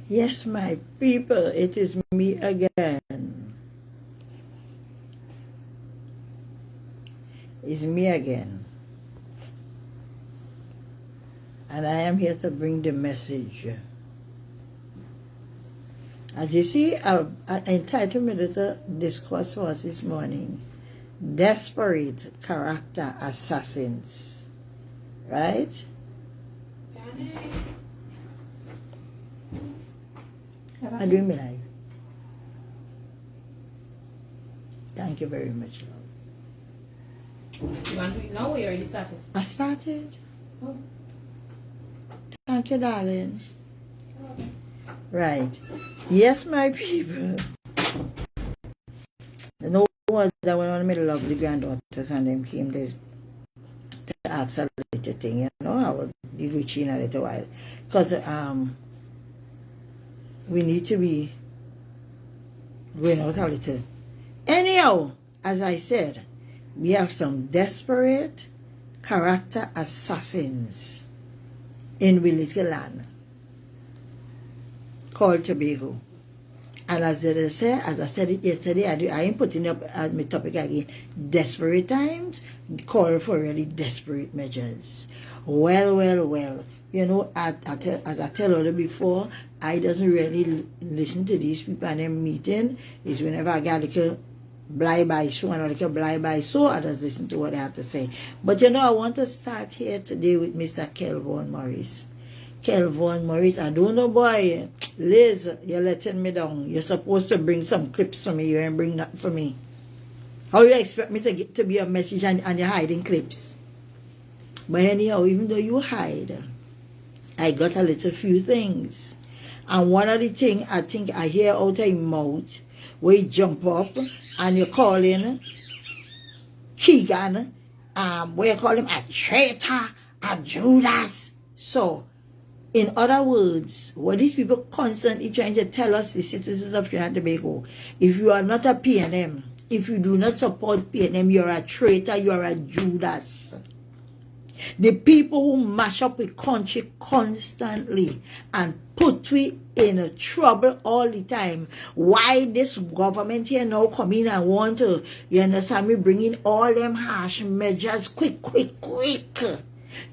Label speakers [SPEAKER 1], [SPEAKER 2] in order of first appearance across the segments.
[SPEAKER 1] Yes, my people, it is me again. It's me again. And I am here to bring the message. As you see, I entitled my little discourse was this morning, Desperate Character Assassins. Right? I'm doing my life. Thank you very much, love.
[SPEAKER 2] You want to do it now or you already started?
[SPEAKER 1] I started.
[SPEAKER 2] Oh.
[SPEAKER 1] Thank you, darling. Right. Yes, my people. You know what? That one of my lovely granddaughters and them came there to ask a little thing. You know, I will be reaching a little while. Because we need to be going out a little. Anyhow, as I said, we have some desperate character assassins in we little land called Tobago. And as I said it yesterday, I am putting up my topic again. Desperate times call for really desperate measures. Well. You know, as I tell you before, I doesn't really listen to these people and them meeting. Is whenever I get a little by show and a little by so, I just listen to what they have to say. But you know, I want to start here today with Mr. Kelvin Morris. Kelvin Morris, I don't know, boy. Liz, you're letting me down. You're supposed to bring some clips for me. You ain't bring nothing for me. How you expect me to be a message and you're hiding clips? But anyhow, even though you hide, I got a little few things. And one of the things I think I hear out of your mouth, where you jump up and you're calling Keegan, where you call him a traitor, a Judas. So, in other words, what these people constantly trying to tell us, the citizens of Trinidad and Tobago, if you are not a PNM, if you do not support PNM, you're a traitor, you are a Judas. The people who mash up the country constantly and put we in trouble all the time. Why this government here now come in and want to, you understand me, bring in all them harsh measures quick.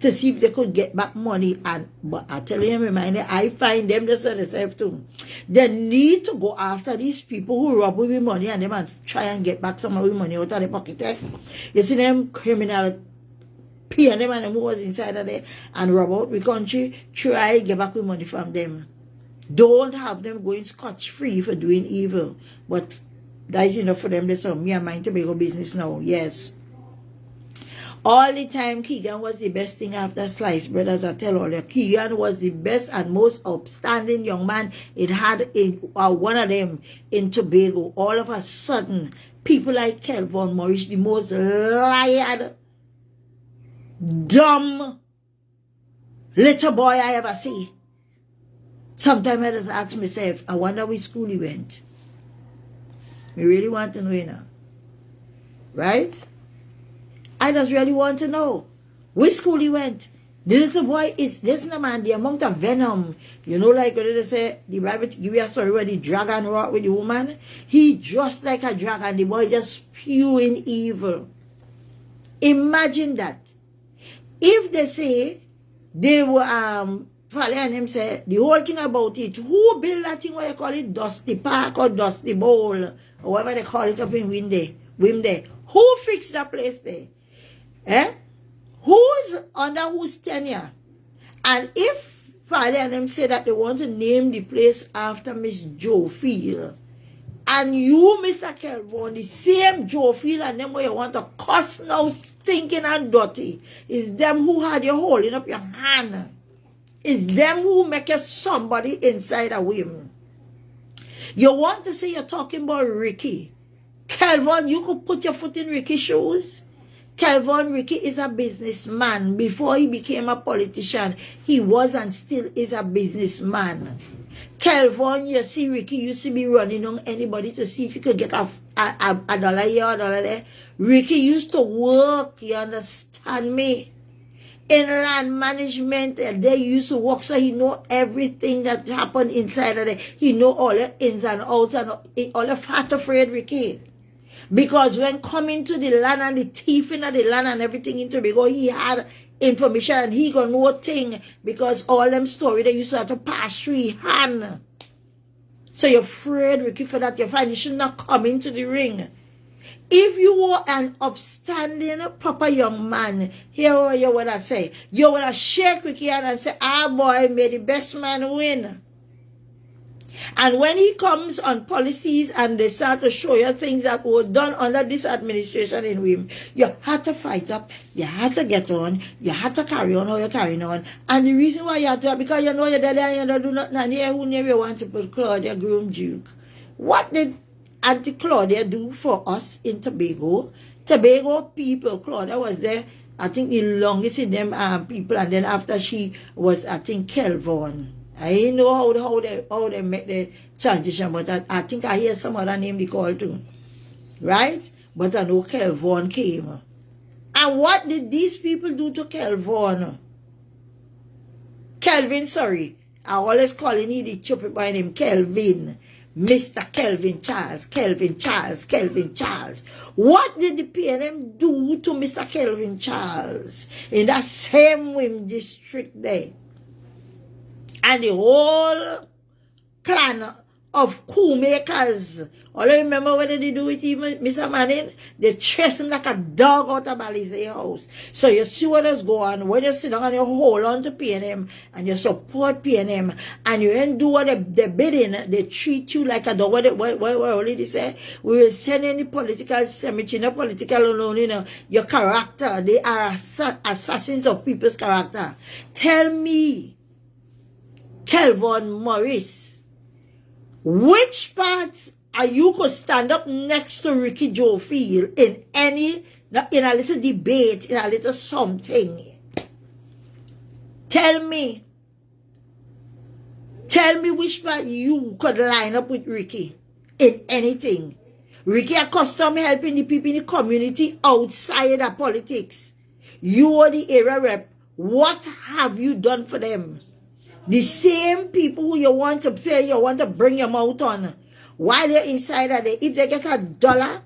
[SPEAKER 1] To see if they could get back money. But I tell you, I find them just themselves too. They need to go after these people who rob with money and them and try and get back some of the money out of their pocket. You see them criminal PNM and them who was inside of there and rob out the country, try get back with money from them. Don't have them going scotch-free for doing evil. But that's enough for them. That's me and mine Tobago business now. Yes. All the time, Keegan was the best thing after Slice Brothers. I tell all you, Keegan was the best and most upstanding young man. It had one of them in Tobago. All of a sudden, people like Kelvin Morris, the most liar, dumb little boy I ever see. Sometimes I just ask myself, I wonder which school he went. We really want to know, you know. Right? I just really want to know which school he went. The little boy is, listen man, the amount of venom, you know, like what they say, the Bible give you a story where the dragon wrought with the woman. He just like a dragon, the boy just spewing evil. Imagine that. If they say they were Fally and him say the whole thing about it, who built that thing what you call it, Dusty Park or Dusty Bowl, or whatever they call it up in Wimday. Who fixed that place there? Who's under whose tenure? And if Fally and them say that they want to name the place after Miss Joe Field, and you, Mr. Kelvin, the same Joe Field and them where you want to cuss now, stinking and dirty, is them who had you holding up your hand. It's them who make you somebody inside a whim. You want to say you're talking about Ricky. Kelvin, you could put your foot in Ricky's shoes. Kelvin, Ricky is a businessman. Before he became a politician, he was and still is a businessman. Kelvin, you see, Ricky used to be running on anybody to see if he could get a dollar here or a dollar there. Ricky used to work, you understand me? in land management. They used to work, so he know everything that happened inside of there. He know all the ins and outs and all the fat afraid Ricky. Because when coming to the land and the thief in the land and everything in Tobago, he had information and he got no thing because all them story they used to have to pass through his hand. So you're afraid, Ricky, for that. You find you should not come into the ring. If you were an upstanding, proper young man, here what you would have say. You would have shake Ricky hand and say, ah boy, may the best man win. And when he comes on policies and they start to show you things that were done under this administration in WIM, you had to fight up, you had to get on, you had to carry on how you're carrying on. And the reason why you had to, because you know you're there and you don't do nothing, and here who never want to put Claudia Groom Duke. What did Auntie Claudia do for us in Tobago? Tobago people, Claudia was there, I think the longest in them people, and then after she was, I think, Kelvon. I didn't know how they make the transition, but I think I hear some other name they call too. Right? But I know Kelvon came. And what did these people do to Kelvon? Kelvin, sorry. I always calling him the stupid boy named Kelvin. Mr. Kelvin Charles, Kelvin Charles, Kelvin Charles. What did the PNM do to Mr. Kelvin Charles in that same WIM district there? And the whole clan of coup makers. All I remember what did they do with him, Mr. Manning? They chase him like a dog out of Balizé house. So you see what is going on. When you sit down and you hold on to PNM and you support PNM and you ain't do what they bidding, they treat you like a dog. What already say? We will send any political cemetery, no political alone, you know, your character. They are assassins of people's character. Tell me, Kelvon Morris, which parts are you could stand up next to Ricky Joe Field in a little debate, in a little something? Tell me which part you could line up with Ricky in anything. Ricky accustomed helping the people in the community outside of politics. You are the area rep. What have you done for them? The same people who you want to pay, you want to bring your mouth on. While they're inside of there, if they get $1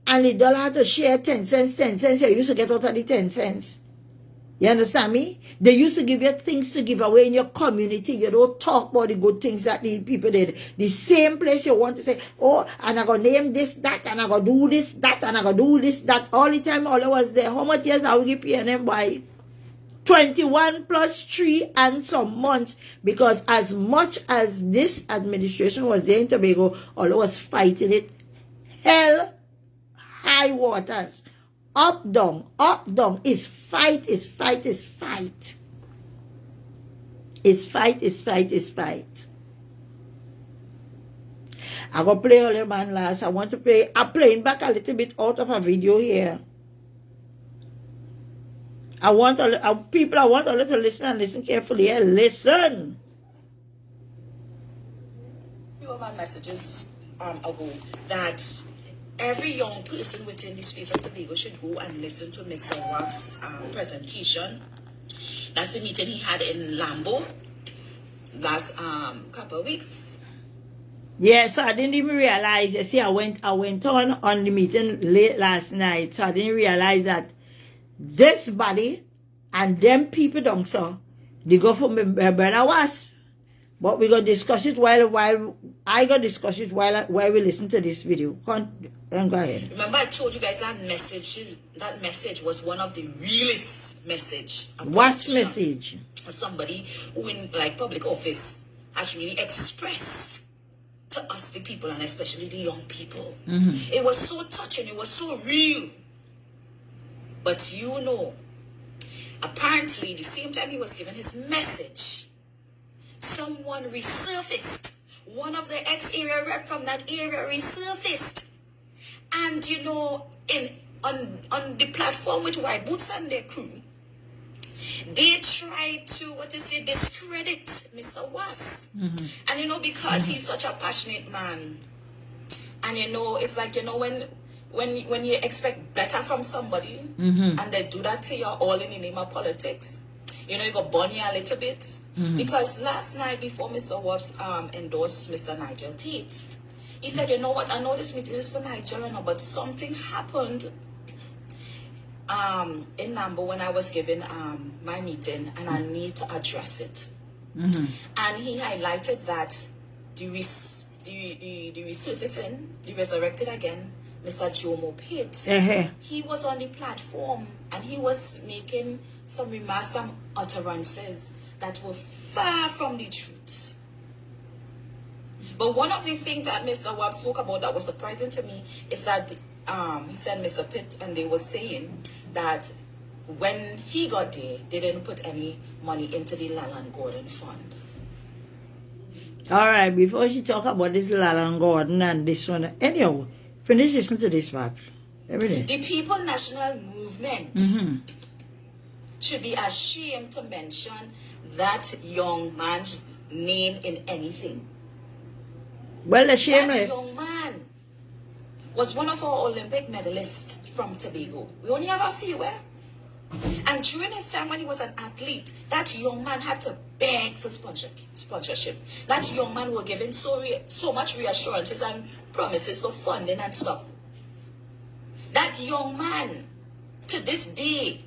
[SPEAKER 1] and the dollar had to share 10 cents, you used to get out of the 10 cents. You understand me? They used to give you things to give away in your community. You don't talk about the good things that the people did. The same place you want to say, oh, and I going to name this, that, and I going to do this, that, and I going to do this, that. All the time, all I was there. How much years I will give PNM by? 21 plus 3 and some months, because as much as this administration was there in Tobago, all was fighting it, hell, high waters, up, down, is fight, is fight, is fight. Is fight, is fight, is fight. I'm going to play all the man last. I want to play, I'm playing back a little bit out of a video here. I want people to listen and listen carefully. Yeah, listen.
[SPEAKER 2] My messages ago that every young person within the space of Tobago should go and listen to Mr. Waff's presentation. That's the meeting he had in Lambo last couple of weeks.
[SPEAKER 1] Yeah, so I didn't even realize. You see, I went on the meeting late last night, so I didn't realize that this body and them people don't so they go for my brother was. But we're gonna discuss it while I gonna discuss it while we listen to this video. Go ahead.
[SPEAKER 2] Remember I told you guys that message was one of the realest message.
[SPEAKER 1] What message?
[SPEAKER 2] Somebody who in like public office has really expressed to us the people and especially the young people. It was so touching, it was so real. But you know, apparently the same time he was giving his message, someone resurfaced. One of the ex-area rep from that area resurfaced. And you know, on the platform with White Boots and their crew, they tried to, discredit Mr. Waffs. And you know, because he's such a passionate man, and you know, it's like, you know, when you expect better from somebody and they do that to you all in the name of politics, You know, you got bunny a little bit. Because last night, before Mr. Wobbs endorsed Mr. Nigel Tate, he said, you know what, I know this meeting is for Nigeria, but something happened in Nambo when I was given my meeting, and I need to address it. And he highlighted that the resurfacing, the resurrected again, Mr. Jomo Pitt, he was on the platform and he was making some remarks, some utterances that were far from the truth. But one of the things that Mr. Webb spoke about that was surprising to me is that he said Mr. Pitt, and they were saying that when he got there, they didn't put any money into the Laland Gordon Fund.
[SPEAKER 1] All right, before she talk about this Laland Gordon and this one, anyhow, finish listening to this part.
[SPEAKER 2] The People National Movement should be ashamed to mention that young man's name in anything.
[SPEAKER 1] Well, ashamed.
[SPEAKER 2] That young man was one of our Olympic medalists from Tobago. We only have a few, eh? And during his time when he was an athlete, that young man had to beg for sponsorship. That young man was given so much reassurances and promises for funding and stuff. That young man, to this day,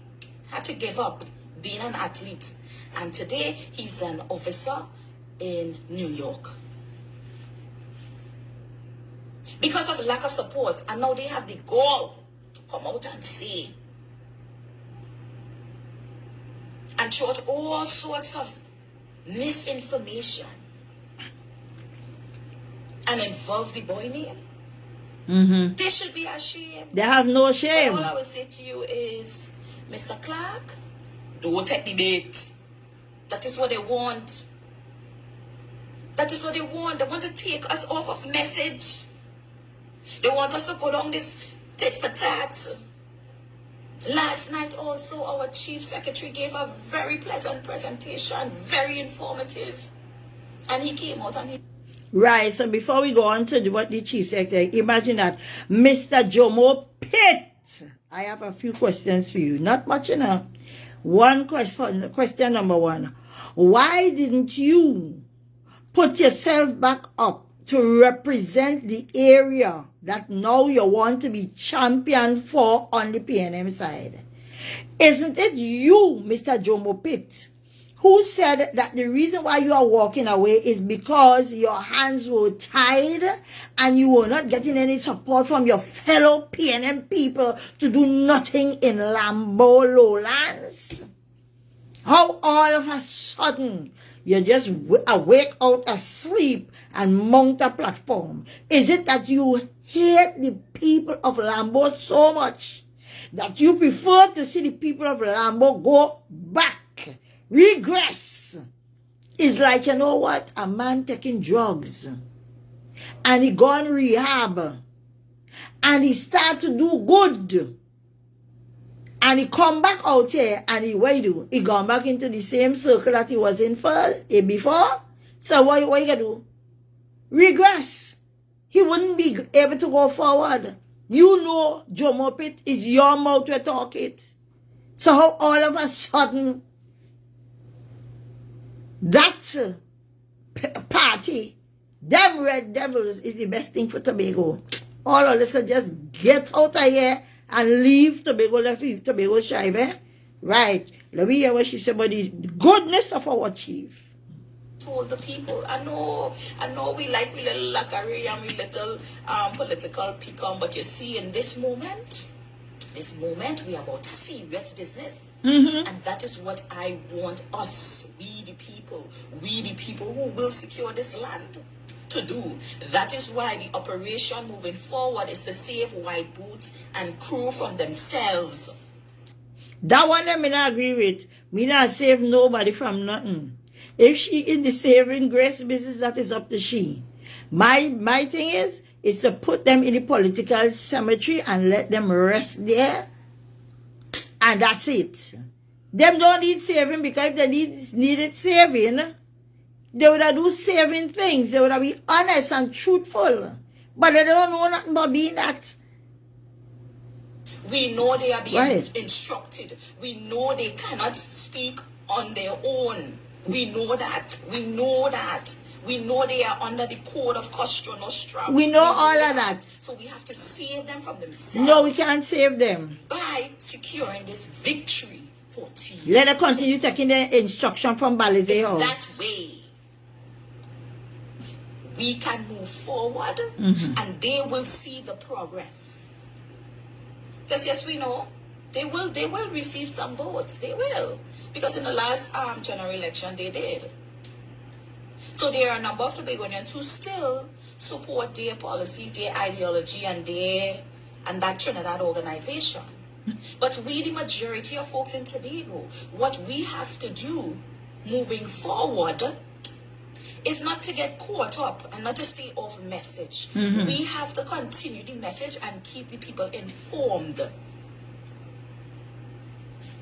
[SPEAKER 2] had to give up being an athlete. And today, he's an officer in New York. Because of lack of support, and now they have the goal to come out and say and throw out all sorts of misinformation and involve the boy name. They should be ashamed.
[SPEAKER 1] They have no shame.
[SPEAKER 2] All I will say to you is, Mr. Clark, don't take the bait. That is what they want. That is what they want. They want to take us off of message. They want us to go down this tit for tat. Last night also, our chief secretary gave a very pleasant presentation, very informative. And he came out and he...
[SPEAKER 1] Right, so before we go on to what the chief secretary, imagine that Mr. Jomo Pitt. I have a few questions for you. Not much enough. One question number one. Why didn't you put yourself back up to represent the area that now you want to be champion for on the PNM side? Isn't it you, Mr. Jomo Pitt, who said that the reason why you are walking away is because your hands were tied and you were not getting any support from your fellow PNM people to do nothing in Lambo Lowlands? How all of a sudden you just awake out of sleep and mount a platform? Is it that you hate the people of Lambo so much that you prefer to see the people of Lambo go back? Regress is like, you know what, a man taking drugs and he gone rehab and he start to do good and he come back out here and he do? He gone back into the same circle that he was in before. So what you gonna do? Regress. He wouldn't be able to go forward. You know, Jomo Pitt, is your mouth to talk it. So how all of a sudden that party, them Red Devils, is the best thing for Tobago. All of us just get out of here and leave Tobago, left Tobago shy, eh? Right. Let me hear what she said about the goodness of our chief.
[SPEAKER 2] Told the people, I know we like we little lacquery and we little political pecan, but you see, in this moment, we are about serious business. And that is what I want us, we the people who will secure this land, to do. That is why the operation moving forward is to save White Boots and crew from themselves.
[SPEAKER 1] That one I not agree with. Me not save nobody from nothing. If she in the saving grace business, that is up to she. My thing is to put them in the political cemetery and let them rest there. And that's it. Them don't need saving, because if they needed saving, they would have do saving things. They would have be honest and truthful. But they don't know nothing about being that.
[SPEAKER 2] We know they are being instructed. We know they cannot speak on their own. We know that. We know that. We know they are under the code of Costa Nostra.
[SPEAKER 1] We know all of that.
[SPEAKER 2] So we have to save them from themselves.
[SPEAKER 1] No, we can't save them.
[SPEAKER 2] By securing this victory for TB.
[SPEAKER 1] Let her continue taking the instruction from Balize House.
[SPEAKER 2] That way, we can move forward and they will see the progress. Because yes, we know they will receive some votes. They will. Because in the last general election, they did. So there are a number of Tobagonians who still support their policies, their ideology, and that Trinidad organization. But we, the majority of folks in Tobago, what we have to do moving forward is not to get caught up and not to stay off message. We have to continue the message and keep the people informed.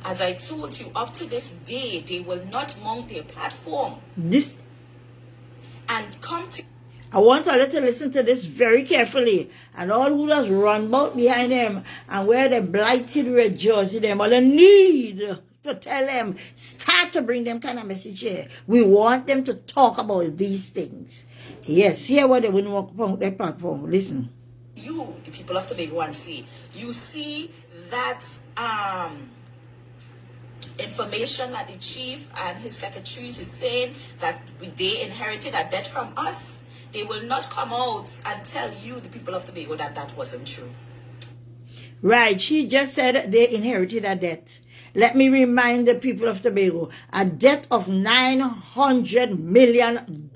[SPEAKER 2] As I told you, up to this day, they will not mount their platform and come to...
[SPEAKER 1] I want all to listen to this very carefully. And all who just run about behind them and wear the blighted red jersey, them all need to tell them, start to bring them kind of message here. We want them to talk about these things. Yes, hear what they wouldn't walk upon their platform. Listen.
[SPEAKER 2] You, the people of Tobago, and see. You see that information that the chief and his secretaries is saying that they inherited a debt from us. They will not come out and tell you, the people of Tobago, that that wasn't true.
[SPEAKER 1] Right. She just said they inherited a debt. Let me remind the people of Tobago, a debt of $900 million.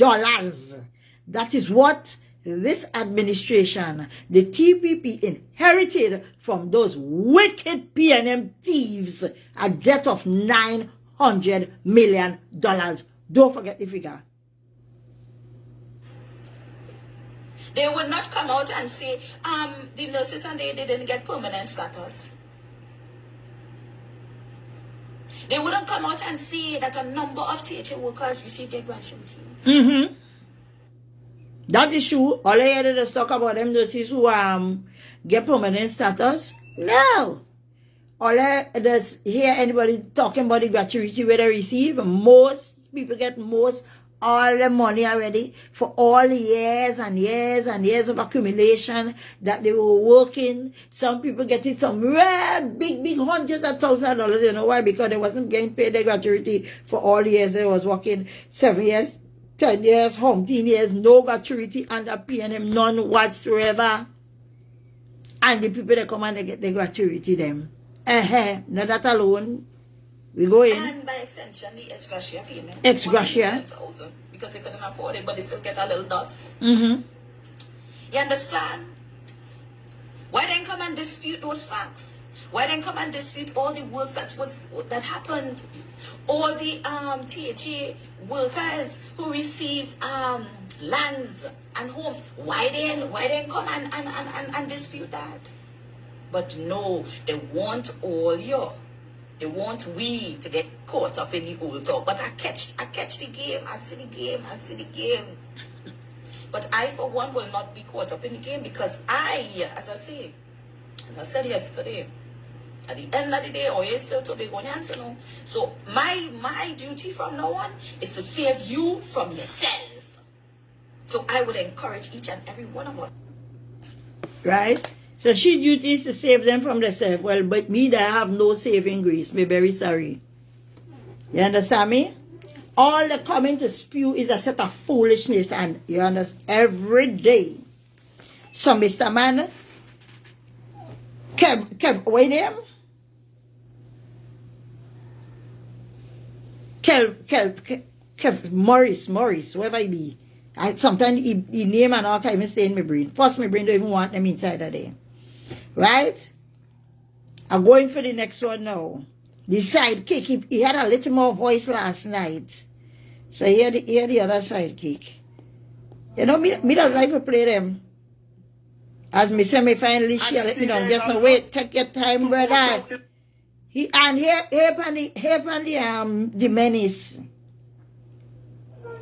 [SPEAKER 1] That is what this administration, the TPP, inherited from those wicked PNM thieves, a debt of $900 million. Don't forget the figure.
[SPEAKER 2] They will not come out and say, the nurses and they didn't get permanent status. They wouldn't come out and say that a number of THA workers received their gratuities.
[SPEAKER 1] That is true. All I heard is talk about them nurses who get permanent status. No. All I just hear anybody talking about the gratuity where they receive. Most people get all the money already for all the years and years and years of accumulation that they were working. Some people getting some real big hundreds of thousands of dollars. You know why? Because they wasn't getting paid their gratuity for all the years they was working. 7 years, 10 years, 15 years, no gratuity under PNM, none whatsoever. And the people that come and they get the gratuity them. Not that alone. We go in.
[SPEAKER 2] And by extension, the ex-gratia payment.
[SPEAKER 1] Ex-gratia.
[SPEAKER 2] Because they couldn't afford it, but they still get a little dust.
[SPEAKER 1] You
[SPEAKER 2] understand? Why then come and dispute those facts? Why then come and dispute all the work that happened? All the THA workers who receive lands and homes. Why then come and dispute that? But no, they want all your. They want we to get caught up in the old talk. But I catch the game. I see the game. But I, for one, will not be caught up in the game because as I said yesterday, at the end of the day, you're still Tobagonians, you know. So my duty from now on is to save you from yourself. So I would encourage each and every one of us.
[SPEAKER 1] Right? So she duty is to save them from themselves. Well, but me that have no saving grace, me very sorry. You understand me? All the coming to spew is a set of foolishness, and you understand, every day. So Mr. Man, Kev, wait him? Kev, Morris, whoever he be. Sometimes he name and all can't even stay in my brain. First, my brain don't even want them inside of there. Right? I'm going for the next one now. The sidekick, he had a little more voice last night. So hear the other sidekick. You know, me don't like to play them. As me say, me finally share it, me don't just wait, take your time, brother. Here upon the menace.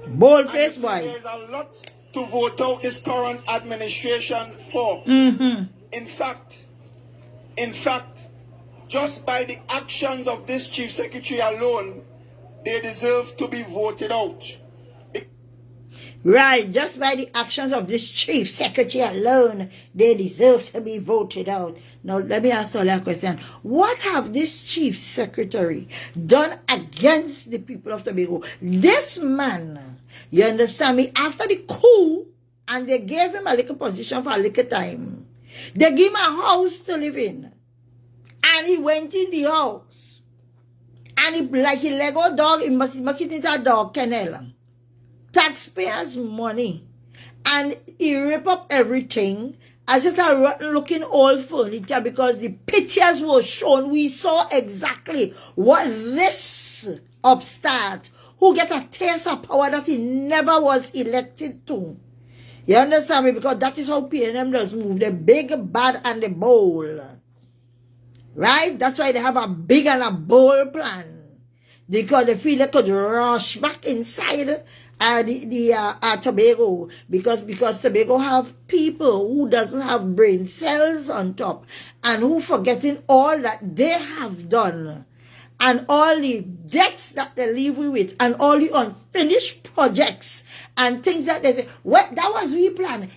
[SPEAKER 1] Bold face boy.
[SPEAKER 3] There's a lot to vote out this current administration for. In fact, just by the actions of this chief secretary alone, they deserve to be voted out.
[SPEAKER 1] Right, just by the actions of this chief secretary alone, they deserve to be voted out. Now, let me ask you a question. What have this chief secretary done against the people of Tobago? This man, you understand me, after the coup, and they gave him a little position for a little time, they gave him a house to live in, and he went in the house, and he, like a Lego dog, he must make it into a dog kennel. Taxpayers' money, and he rip up everything as it's a rotten looking old furniture, because the pictures were shown. We saw exactly what this upstart who get a taste of power that he never was elected to. You understand me? Because that is how PNM does move. The big, bad, and the bold. Right? That's why they have a big and a bold plan. Because they feel they could rush back inside Tobago, because Tobago have people who doesn't have brain cells on top, and who forgetting all that they have done, and all the debts that they leave with, and all the unfinished projects and things that they say, what that was we planned.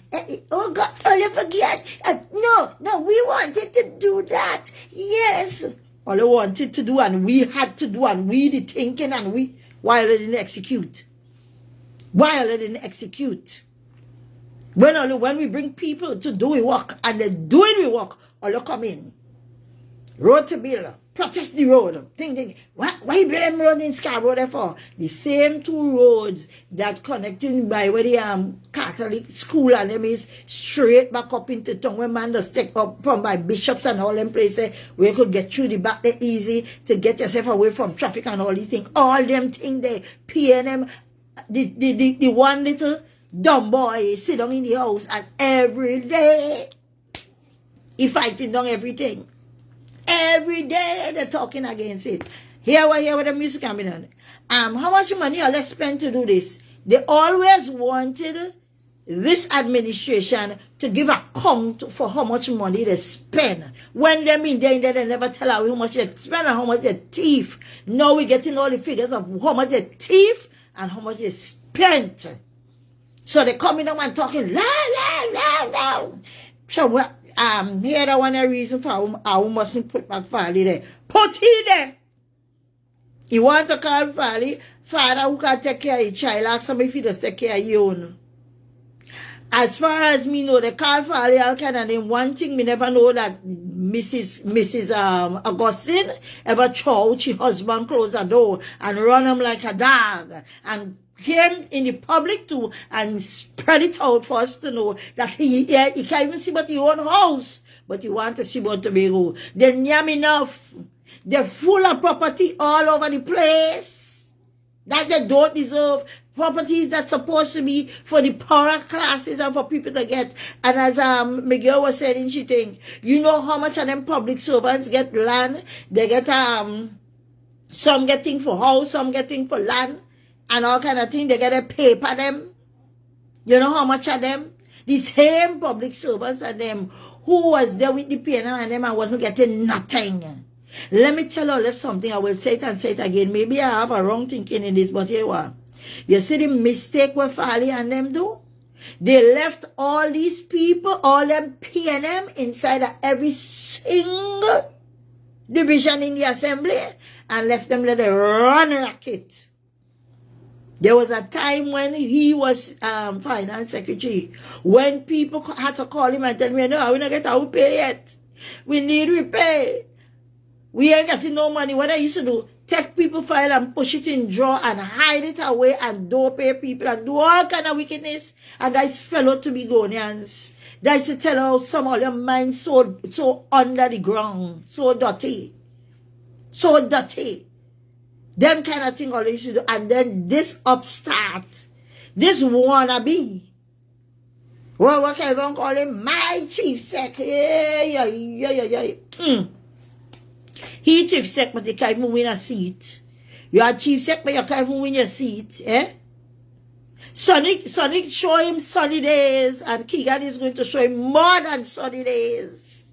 [SPEAKER 1] Oh God, all you forget. No, we wanted to do that. Yes. All they wanted to do, and we had to do, and we the thinking, and we, while they didn't execute. While they didn't execute. When we bring people to do the work, and they're doing the work, all they come in. Road to build, protest the road. Think, why build them road in Scarborough there for? The same two roads that connecting by where the Catholic school and them is straight back up into town, where man just take up from by bishops and all them places where you could get through the back there easy to get yourself away from traffic and all these things. All them things there, PNM, the one little dumb boy sit down in the house, and every day he fighting down everything. Every day they're talking against it. Here where the music coming on. How much money are they spend to do this? They always wanted this administration to give a count for how much money they spend. When they mean they never tell how much they spend and how much they thief. Now we're getting all the figures of how much they thief and how much they spent. So they coming up and talking loud. So here the one reason for how mustn't put back Farley there. Put it there. You want to call Farley, father who can take care of your child, ask him if he does take care of your own. As far as me know, they call Farley all kind of name. One thing me never know that Mrs. Augustine ever throw her husband close the door and run him like a dog, and came in the public too and spread it out for us to know that he can't even see but his own house, but he want to see about Tobago. They're yam enough. They're full of property all over the place that they don't deserve. Properties that's supposed to be for the poorer classes and for people to get. And as Miguel was saying, she think, you know how much of them public servants get land? They get some getting for house, some getting for land, and all kind of things. They get a paper them. You know how much of them? The same public servants and them who was there with the PNM and them and wasn't getting nothing. Let me tell you something. I will say it and say it again. Maybe I have a wrong thinking in this, but here what? You see the mistake where Farley and them do? They left all these people, all them PNM inside of every single division in the assembly, and left them let them run racket. There was a time when he was finance secretary, when people had to call him and tell me, no, we don't get our pay yet. We need repay. We ain't getting no money. What I used to do, take people file and push it in drawer and hide it away and don't pay people and do all kind of wickedness. And that's fellow Tobagonians. That's to tell how some of them minds so under the ground, so dirty. So dirty. Them kind of thing all they used to do. And then this upstart, this wannabe, well, what can I call him? My chief sec. He chief sec, but he can't even win a seat. You are chief sec, but you can't even win your seat. Sonic show him sunny days, and Keegan is going to show him more than sunny days.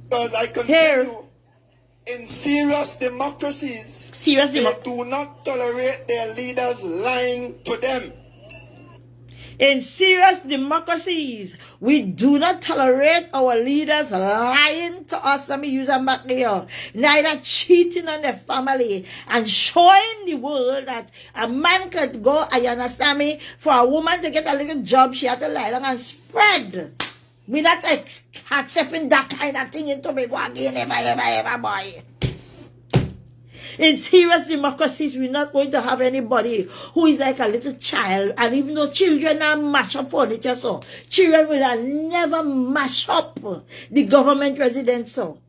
[SPEAKER 3] Because I can tell you, in serious democracies,
[SPEAKER 1] serious
[SPEAKER 3] They do not tolerate their leaders lying to them.
[SPEAKER 1] In serious democracies, we do not tolerate our leaders lying to us. Let me use them back here. Neither cheating on their family and showing the world that a man could go, I understand me, for a woman to get a little job, she had to lie down and spread. We're not accepting that kind of thing in Tobago again, ever, boy. In serious democracies, we're not going to have anybody who is like a little child. And even though children are mash up furniture, so children will never mash up the government residence. So.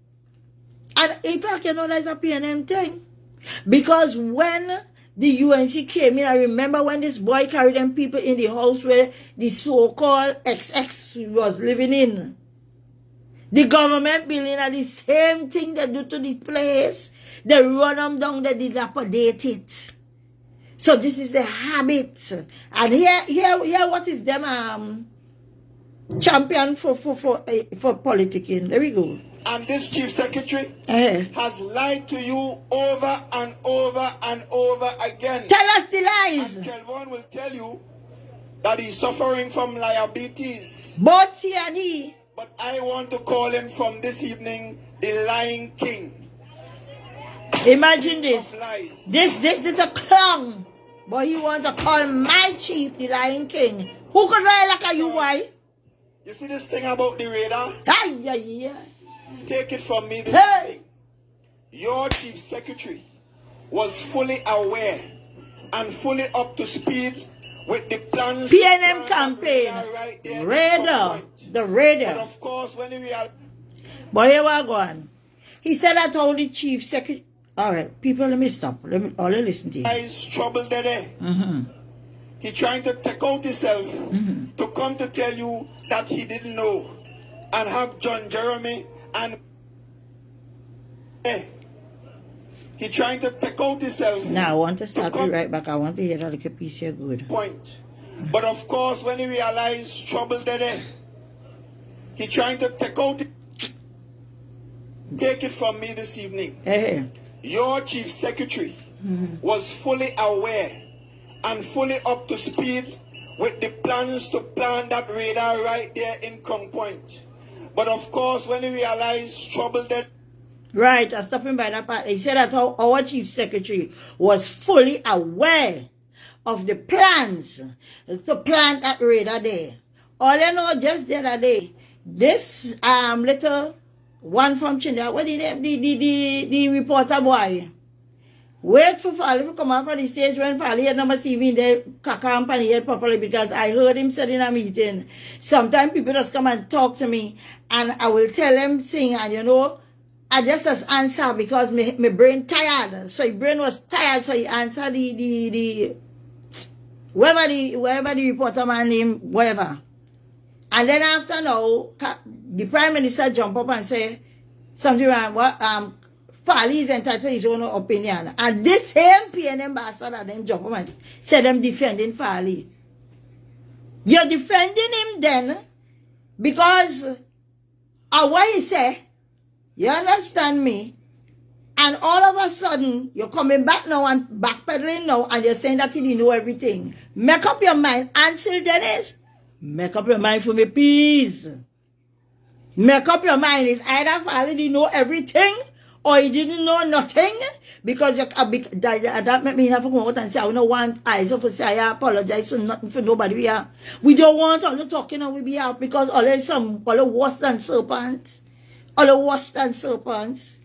[SPEAKER 1] And in fact, you know, there's a PNM thing. Because when the UNC came in, I remember when this boy carried them people in the house where the so-called XX was living in. The government building are the same thing they do to this place. They run them down, they dilapidate it. So this is the habit. And here what is them champion for politicking. There we go.
[SPEAKER 3] And this chief secretary has lied to you over and over and over again.
[SPEAKER 1] Tell us the lies.
[SPEAKER 3] And Kelvon will tell you that he's suffering from liabilities.
[SPEAKER 1] Both he and he.
[SPEAKER 3] But I want to call him from this evening the lying king.
[SPEAKER 1] Imagine this. This is a clown. But he want to call my chief the lying king. Who could lie like a you, why?
[SPEAKER 3] You see this thing about the radar?
[SPEAKER 1] Yeah.
[SPEAKER 3] Take it from me this evening. Your chief secretary was fully aware and fully up to speed with the plans.
[SPEAKER 1] PNM campaign. Radar. The radar.
[SPEAKER 3] But of course, when we are...
[SPEAKER 1] But here we go on. He said that all the chief secretary... All right, people, let me stop. Let me listen to you.
[SPEAKER 3] He's troubled there. He trying to take out himself to come to tell you that he didn't know. And have John Jeremy and... He trying to take out himself.
[SPEAKER 1] Now, I want to start you right back. I want to hear that like a piece here good.
[SPEAKER 3] Point. But of course, when he realized trouble there, he trying to take out... Take it from me this evening. Your chief secretary was fully aware and fully up to speed with the plans to plant that radar right there in Crown Point. But of course, when he realized trouble that...
[SPEAKER 1] Right, I'm stopping by that part. He said that our chief secretary was fully aware of the plans to plant that radar there. All you know, just the other day, this little one from China, what did the reporter boy? Wait for Fali to come out on the stage when Fali had never seen me in the company here properly, because I heard him said in a meeting. Sometimes people just come and talk to me and I will tell them things, and you know, I just as answer because my brain tired. So his brain was tired, so he answered the whatever the reporter man name, whatever. And then after now, the Prime Minister jump up and say something around what Fali is entitled to his own opinion. And this same PNM ambassador then jump up and say them defending Fali. You're defending him then because of what he said. You understand me? And all of a sudden, you're coming back now and backpedaling now, and you're saying that he didn't know everything. Make up your mind. Ansel Dennis, make up your mind for me, please. Make up your mind. It's either Fali didn't know everything, or he didn't know nothing, because that made me have to come out and say, I don't want eyes up to say, I apologize for nothing for nobody. We don't want all the talking on we be out, because all the worse than serpents. All the worse than serpents.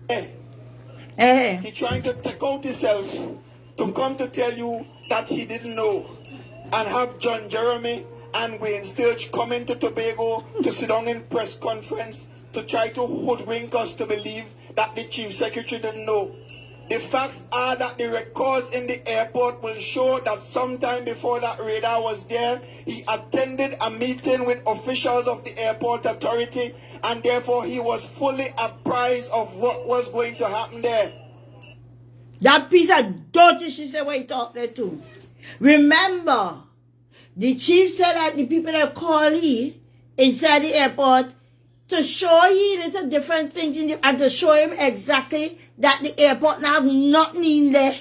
[SPEAKER 3] He trying to take out himself to come to tell you that he didn't know, and have John Jeremy and Wayne Sturge come into Tobago to sit down in press conference to try to hoodwink us to believe that the chief secretary didn't know. The facts are that the records in the airport will show that sometime before that radar was there, he attended a meeting with officials of the airport authority, and therefore he was fully apprised of what was going to happen there.
[SPEAKER 1] That piece of dirty she said what he talked there too. Remember, the chief said that the people that call he inside the airport, to show you little different things and to show him exactly that the airport now have nothing in there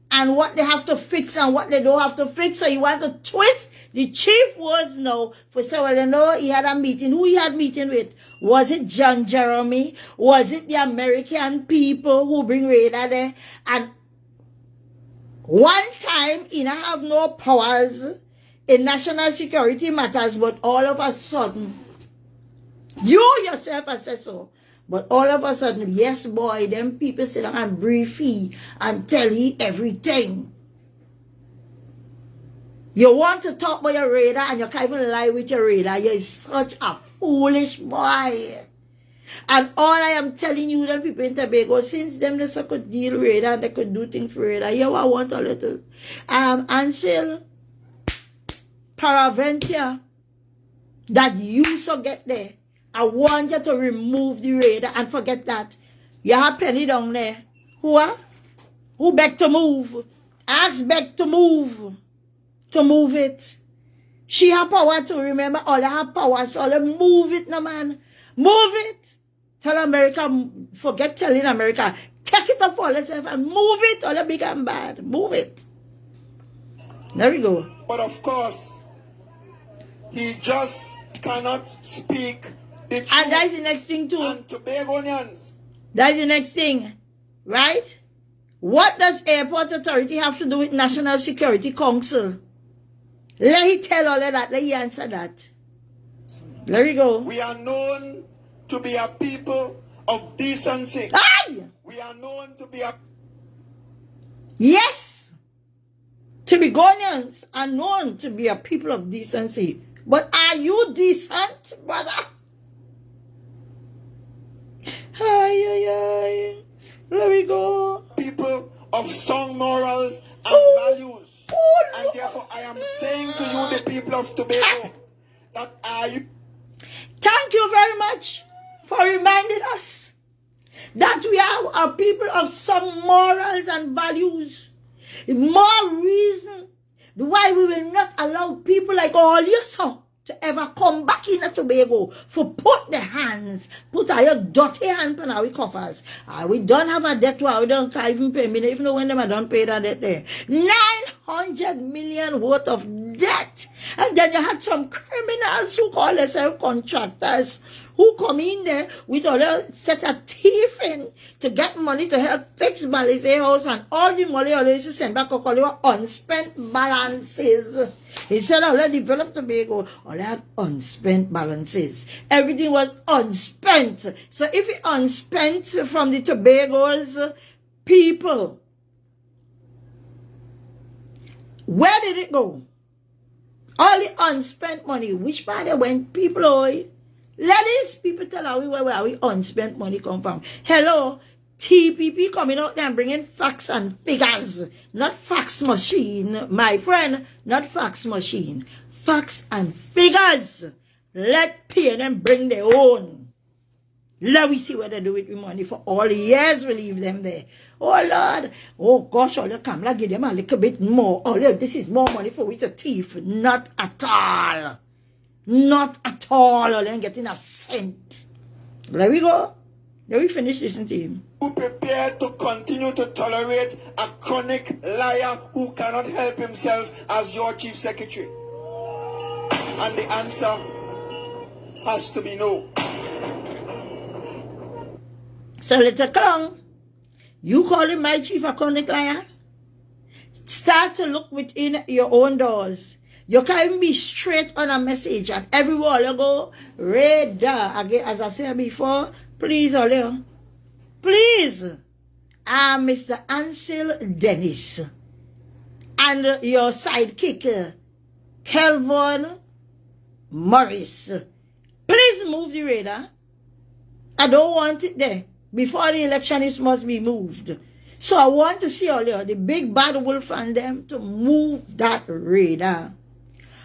[SPEAKER 1] and what they have to fix and what they don't have to fix. So you want to twist the chief words now for say, well, you know, he had a meeting. Who he had meeting with? Was it John Jeremy? Was it the American people who bring radar there? And one time, he don't have no powers in national security matters, but all of a sudden, you yourself have said so, but all of a sudden, yes, boy, them people sit down and brief he and tell he everything. You want to talk about your radar and you can't even lie with your radar. You're such a foolish boy. And all I am telling you, them people in Tobago, since them they could deal radar and they could do things for radar, you want a little Ansel Paraventia that you so get there. I want you to remove the radar and forget that. You have penny down there. Who are? Who beg to move? Ask beg to move. To move it. She have power to remember all her power. So move it, no man. Move it. Tell America, forget telling America. Take it up all yourself and move it. All big and bad. Move it. There we go.
[SPEAKER 3] But of course, he just cannot speak the truth.
[SPEAKER 1] And that's the next thing too.
[SPEAKER 3] And Tobagonians.
[SPEAKER 1] That's the next thing. Right? What does Airport Authority have to do with National Security Council? Let he tell all of that. Let he answer that. There we go.
[SPEAKER 3] We are known to be a people of decency.
[SPEAKER 1] Aye!
[SPEAKER 3] We are known to be a...
[SPEAKER 1] Yes! Tobagonians are known to be a people of decency. But are you decent, brother? Ay, ay, ay. There we go.
[SPEAKER 3] People of sound morals and values. And therefore I am saying to you, the people of Tobago, that are you...
[SPEAKER 1] Thank you very much for reminding us that we are a people of some morals and values. More reason why we will not allow people like all you saw to ever come back in a Tobago for put the hands, put our dirty hand on our coffers. We don't have a debt, we don't even pay me, even though when them I don't pay that debt there. 900 million worth of debt. And then you had some criminals who call themselves contractors who come in there with all a set of thief in to get money to help fix Balizé house, and all the money always to send back unspent balances. Instead of letting develop Tobago, all had unspent balances. Everything was unspent. So if it unspent from the Tobago's people, where did it go? All the unspent money, which part it went? People, let these people tell us where we unspent money come from. Hello, TPP coming out there and bringing facts and figures. Not fax machine, my friend. Not fax machine. Facts and figures. Let PNM bring their own. Let we see what they do with the money for all the years we leave them there. Oh Lord, oh gosh, all the camera give them a little bit more. Oh look, this is more money for we to thief. Not at all. Not at all. Or then getting a cent. There we go. Let me finish listening to him.
[SPEAKER 3] Who prepared to continue to tolerate a chronic liar who cannot help himself as your chief secretary? And the answer has to be no.
[SPEAKER 1] So little clown, you call him my chief a chronic liar? Start to look within your own doors. You can't even be straight on a message, and everywhere you go, radar. Again, as I said before, please, Oleo, please, Mr. Ansel Dennis, and your sidekick, Kelvin Morris, please move the radar. I don't want it there. Before the election, it must be moved. So I want to see Oleo, the big bad wolf, and them to move that radar.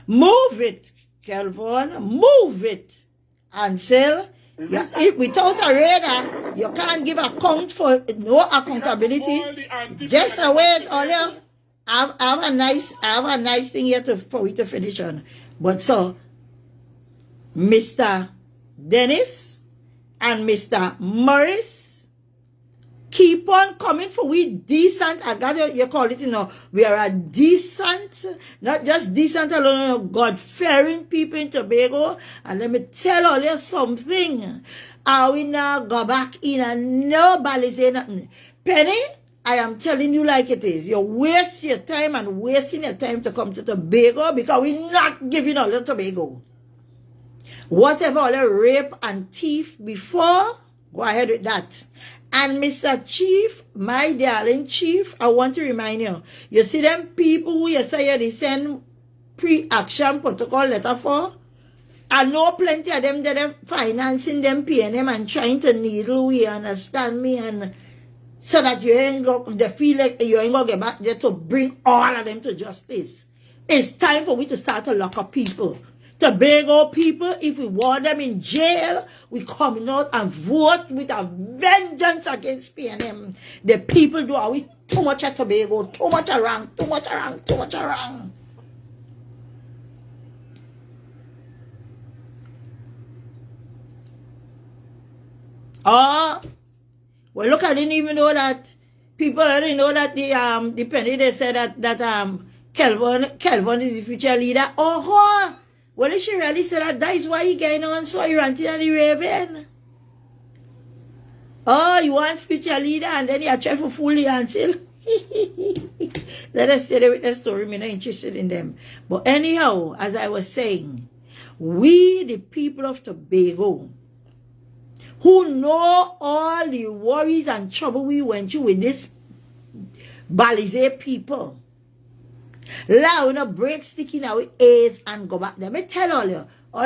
[SPEAKER 1] Move it, Kelvin. Move it. Ansel, without a radar, you can't give account for no accountability. Just wait, Oleo. I have a nice thing here for we to finish on. But so, Mr. Dennis, and Mr. Morris keep on coming for we decent, I got you call it, you know, we are a decent, not just decent alone, you know, God-fearing people in Tobago. And let me tell all you something. I will now go back in and nobody say nothing. Penny, I am telling you like it is. You waste your time and wasting your time to come to Tobago because we're not giving all the Tobago. Whatever all the rape and thief before, go ahead with that. And Mr. Chief, my darling Chief, I want to remind you, you see them people who you say they send pre-action protocol letter for? I know plenty of them that are financing them, paying them and trying to needle we, understand me, and so that you ain't go, they feel like you ain't going to get back there to bring all of them to justice. It's time for we to start to lock up people. Tobago people, if we want them in jail, we come out and vote with a vengeance against PNM. The people do we too much at Tobago, too much around, too much around, too much around. Oh, well, look, I didn't even know that. People already know that the penny, they said that Kelvin is the future leader. Oh, well, if she really said that is why he getting on so he ranting on the Raven. Oh, you want future leader and then you try to fool the until. Let us stay there with the story. I'm not interested in them. But anyhow, as I was saying, we, the people of Tobago, who know all the worries and trouble we went through with this Balize people, now we not break sticking our ears and go back there. Let me tell all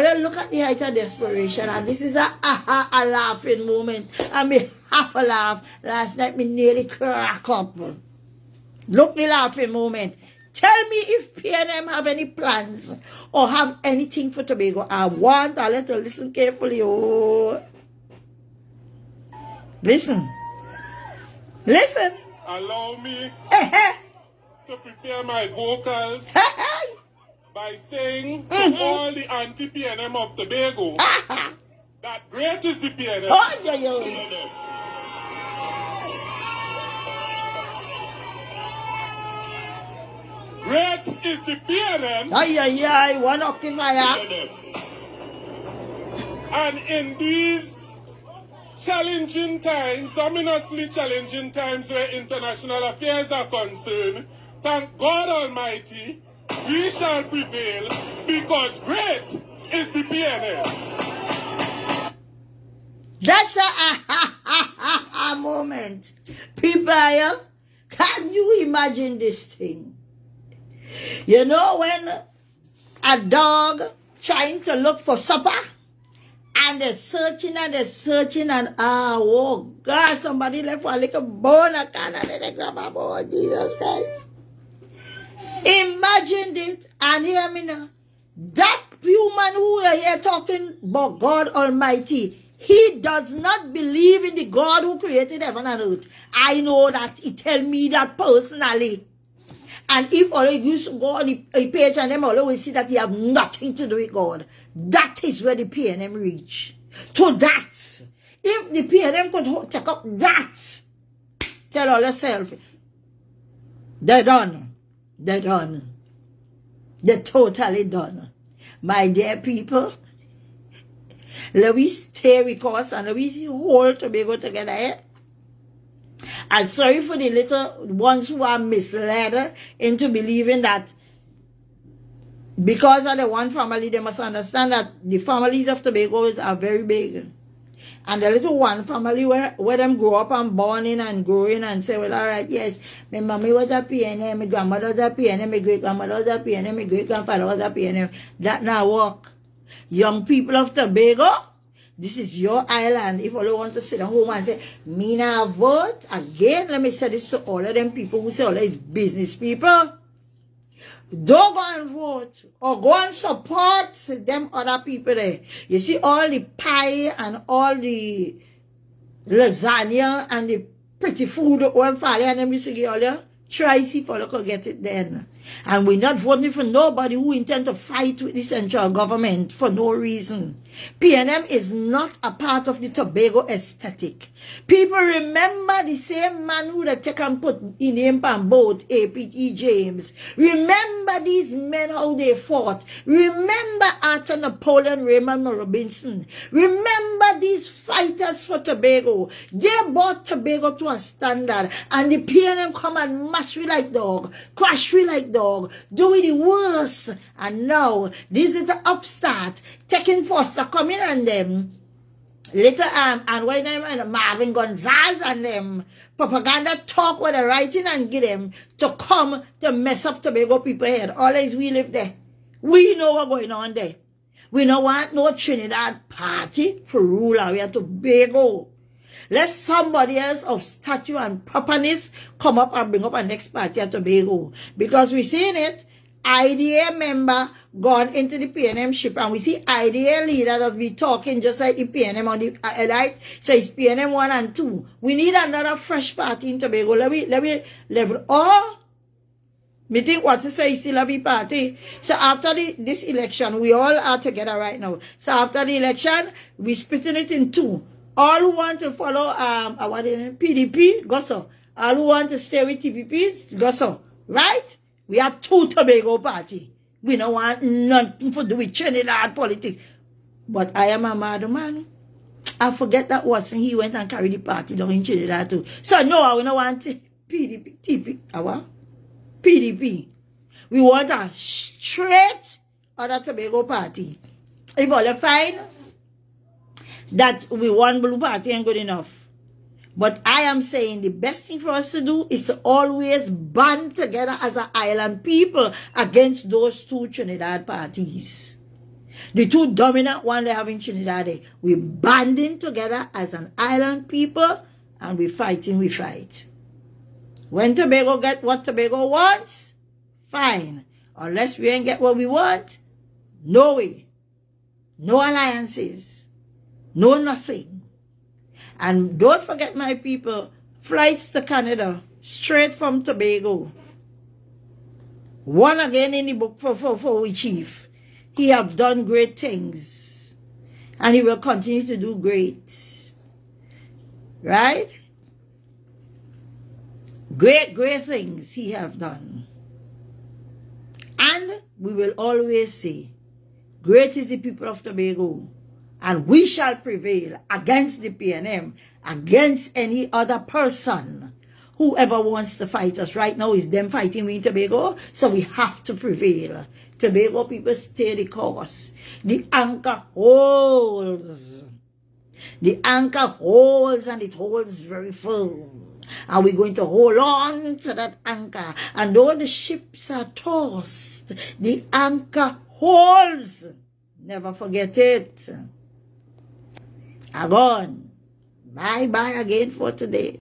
[SPEAKER 1] you look at the height of desperation, and this is a laughing moment. I mean, half a laugh. Last night me nearly crack up. Look the laughing moment. Tell me if PNM have any plans or have anything for Tobago. I want a little listen carefully. Oh, listen. Listen.
[SPEAKER 3] Allow me to prepare my vocals by saying to all the anti-PNM of Tobago that great is the PNM.
[SPEAKER 1] Oh, yeah, yeah.
[SPEAKER 3] Great is the PNM.
[SPEAKER 1] Ay, ay, ay, one occupier.
[SPEAKER 3] And in these challenging times, ominously challenging times where international affairs are concerned, thank God Almighty, we shall prevail because great is the PNL.
[SPEAKER 1] That's a moment. People, can you imagine this thing? You know when a dog trying to look for supper and they're searching and oh God, somebody left for a little bone and they grab a bone, Jesus Christ. Imagine it and hear me now. That human who are here talking about God Almighty, he does not believe in the God who created heaven and earth. I know that. He tell me that personally. And if all you go on the page and them all always see that he have nothing to do with God, that is where the PNM reach. To that. If the PNM could take up that, tell all yourself, they're done. They're done. They're totally done. My dear people, let we stay with us and let we hold Tobago together. Eh? And sorry for the little ones who are misled into believing that because of the one family, they must understand that the families of Tobago are very big. And the little one family where them grow up and born in and growing and say, well, all right, yes, my mommy was a PNM, my grandmother was a PNM, my great-grandmother was a PNM, my great-grandfather was a PNM. That now work. Young people of Tobago, this is your island. If all you want to sit at home and say, me now vote, again, let me say this to all of them people who say all these business people. Don't go and vote or go and support them other people there. You see all the pie and all the lasagna and the pretty food all fall and them you see all you try see if you could get it then. And we're not voting for nobody who intend to fight with the central government for no reason. PNM is not a part of the Tobago aesthetic. People remember the same man who they take and put in name on boat, A.P.T. James. Remember these men, how they fought. Remember Arthur Napoleon Raymond Robinson. Remember these fighters for Tobago. They brought Tobago to a standard. And the PNM come and mash we like dog, crash we like dog, do it the worst. And now, this is the upstart, taking Foster coming and them. Later and when them Marvin Gonzalez and them propaganda talk with the writing and get them to come to mess up Tobago people head. Always we live there. We know what's going on there. We don't want no Trinidad party for rule out here Tobago. Let somebody else of stature and properness come up and bring up a next party at Tobago. Because we seen it. IDA member gone into the PNM ship, and we see IDA leader that's be talking just like the PNM on the right. So it's PNM 1 and 2. We need another fresh party in Tobago. Let me level. Oh, me think what to say still a big party. So after this election, we all are together right now. So after the election, we splitting it in two. All who want to follow PDP, go so. All who want to stay with TPPs, go so. Right? We are two Tobago party. We don't want nothing to do with Trinidad politics. But I am a mad man. I forget that Watson, he went and carried the party down in Trinidad too. So no, I don't want PDP, PDP. We want a straight other Tobago party. If all fine, that we want blue party ain't good enough. But I am saying the best thing for us to do is to always band together as an island people against those two Trinidad parties. The two dominant ones they have in Trinidad. We're banding together as an island people and we're fighting, we fight. When Tobago get what Tobago wants, fine. Unless we ain't get what we want, no way. No alliances. No nothing. And don't forget, my people, flights to Canada, straight from Tobago. One again in the book for we chief. He have done great things. And he will continue to do great. Right? Great things he have done. And we will always say, great is the people of Tobago. And we shall prevail against the PNM, against any other person. Whoever wants to fight us right now is them fighting me in Tobago, so we have to prevail. Tobago people stay the course. The anchor holds. The anchor holds and it holds very firm. And we're going to hold on to that anchor. And though the ships are tossed, the anchor holds. Never forget it. Gone. Bye-bye again for today.